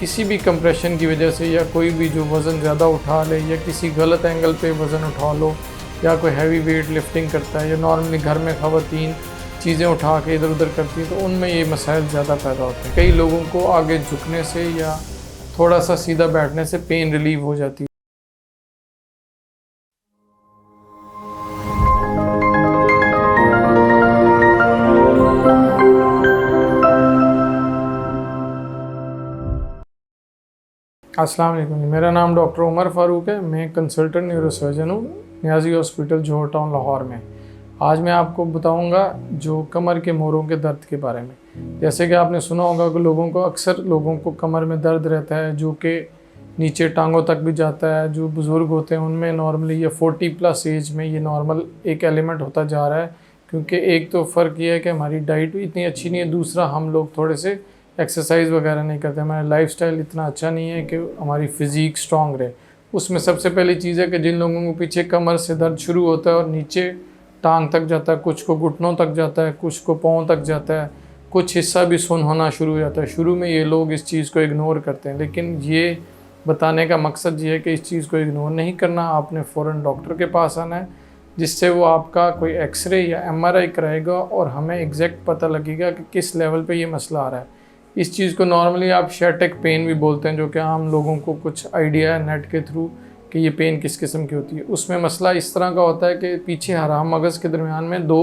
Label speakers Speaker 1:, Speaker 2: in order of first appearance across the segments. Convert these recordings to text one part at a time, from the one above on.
Speaker 1: किसी भी कंप्रेशन की वजह से या कोई भी जो वज़न ज़्यादा उठा ले या किसी गलत एंगल पे वज़न उठा लो या कोई हैवी वेट लिफ्टिंग करता है या नॉर्मली घर में ख़वातीन चीज़ें उठा के इधर उधर करती हैं तो उनमें ये मसाइल ज़्यादा पैदा होते हैं। कई लोगों को आगे झुकने से या थोड़ा सा सीधा बैठने से पेन रिलीव हो जाती है। अस्सलाम वालेकुम, मेरा नाम डॉक्टर उमर फ़ारूक है। मैं कंसल्टेंट न्यूरोसर्जन हूँ नियाज़ी हॉस्पिटल जोहर टाउन लाहौर में। आज मैं आपको बताऊँगा जो कमर के मोरों के दर्द के बारे में। जैसे कि आपने सुना होगा कि अक्सर लोगों को कमर में दर्द रहता है जो कि नीचे टांगों तक भी जाता है। जो बुज़ुर्ग होते हैं उनमें नॉर्मली ये 40+ एज में ये नॉर्मल एक एलिमेंट होता जा रहा है, क्योंकि एक तो फ़र्क ये है कि हमारी डाइट भी इतनी अच्छी नहीं है, दूसरा हम लोग थोड़े से एक्सरसाइज वगैरह नहीं करते, हमारा लाइफस्टाइल इतना अच्छा नहीं है कि हमारी फ़िज़ीक स्ट्रॉन्ग रहे। उसमें सबसे पहली चीज़ है कि जिन लोगों को पीछे कमर से दर्द शुरू होता है और नीचे टांग तक जाता है, कुछ को घुटनों तक जाता है, कुछ को पाँव तक जाता है, कुछ हिस्सा भी सुन्न होना शुरू हो जाता है। शुरू में ये लोग इस चीज़ को इग्नोर करते हैं, लेकिन ये बताने का मकसद ये है कि इस चीज़ को इग्नोर नहीं करना। आपने फ़ौरन डॉक्टर के पास आना है, जिससे वो आपका कोई एक्सरे या MRI कराएगा और हमें एग्जैक्ट पता लगेगा कि किस लेवल पे ये मसला आ रहा है। इस चीज़ को नॉर्मली आप शैटेक पेन भी बोलते हैं, जो कि आम लोगों को कुछ आइडिया है नेट के थ्रू कि ये पेन किस किस्म की होती है। उसमें मसला इस तरह का होता है कि पीछे हराम मगज़ के दरमियान में 2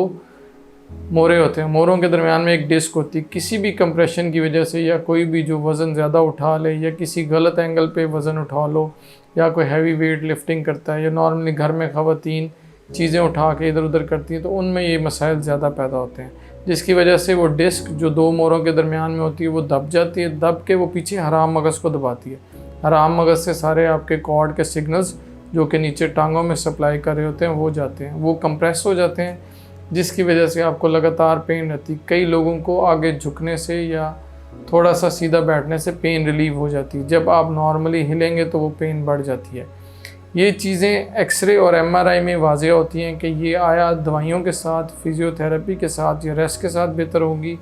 Speaker 1: मोरे होते हैं, मोरों के दरमियान में एक डिस्क होती है। किसी भी कंप्रेशन की वजह से या कोई भी जो वज़न ज़्यादा उठा ले या किसी गलत एंगल पे वज़न उठा लो या कोई हैवी वेट लिफ्टिंग करता है या नॉर्मली घर में ख़वातीन चीज़ें उठा के इधर उधर करती हैं तो उनमें ये मसाइल ज़्यादा पैदा होते हैं, जिसकी वजह से वो डिस्क जो 2 मोरों के दरमियान में होती है वो दब जाती है। दब के वो पीछे हराम मगज़ को दबाती है। हराम मगज़ से सारे आपके कॉर्ड के सिग्नल्स जो कि नीचे टांगों में सप्लाई कर रहे होते हैं वो जाते हैं, वो कंप्रेस हो जाते हैं, जिसकी वजह से आपको लगातार पेन रहती है। कई लोगों को आगे झुकने से या थोड़ा सा सीधा बैठने से पेन रिलीव हो जाती है। जब आप नॉर्मली हिलेंगे तो वो पेन बढ़ जाती है। ये चीज़ें एक्सरे और MRI में वाज़ेह होती हैं कि ये आया दवाइयों के साथ, फिज़ियोथेरेपी के साथ या रेस्ट के साथ बेहतर होगी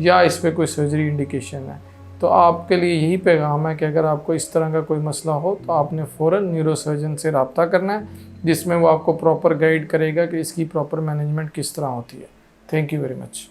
Speaker 1: या इस पर कोई सर्जरी इंडिकेशन है। तो आपके लिए यही पैगाम है कि अगर आपको इस तरह का कोई मसला हो तो आपने फ़ौरन न्यूरोसर्जन से रब्ता करना है, जिसमें वो आपको प्रॉपर गाइड करेगा कि इसकी प्रॉपर मैनेजमेंट किस तरह होती है। Thank you very much.